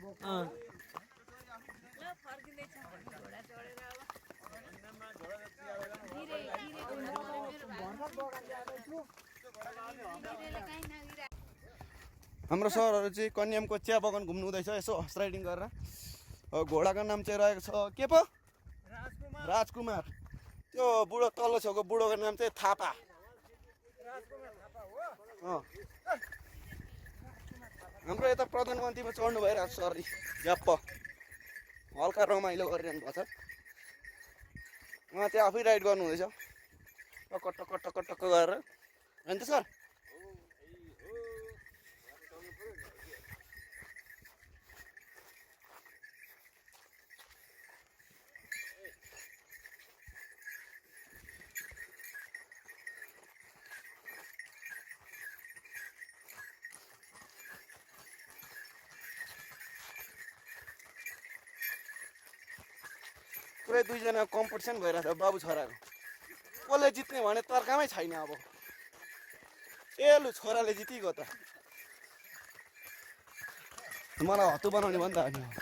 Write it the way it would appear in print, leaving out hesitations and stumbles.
हाम्रो सरहरू चाहिँ कन्यामको चिया बगान घुम्नु हुँदैछ यसो हर्स राइडिङ गरेर। घोडाको नाम चाहिँ रहेको छ के पो राजकुमार। त्यो बुढो तल्लो छेउको बुढोको नाम चाहिँ थापा। हाम्रो यता प्रधानमन्त्रीमा चढ्नु भइरहेको छ सर झ्याप्प हल्का रमाइलो गरिरहनु भएको छ। उहाँ चाहिँ आफै राइड गर्नु हुँदैछ टक्क टक्क टक्क टक्क गरेर होइन त सर। पुरै दुईजना कम्पिटिसन भइरहेको छ बाबु छोराको। कसले जित्ने भने तर्कामै छैन। अब ए लु छोराले जितिगयो त मलाई हत्तु बनाउने भयो नि त।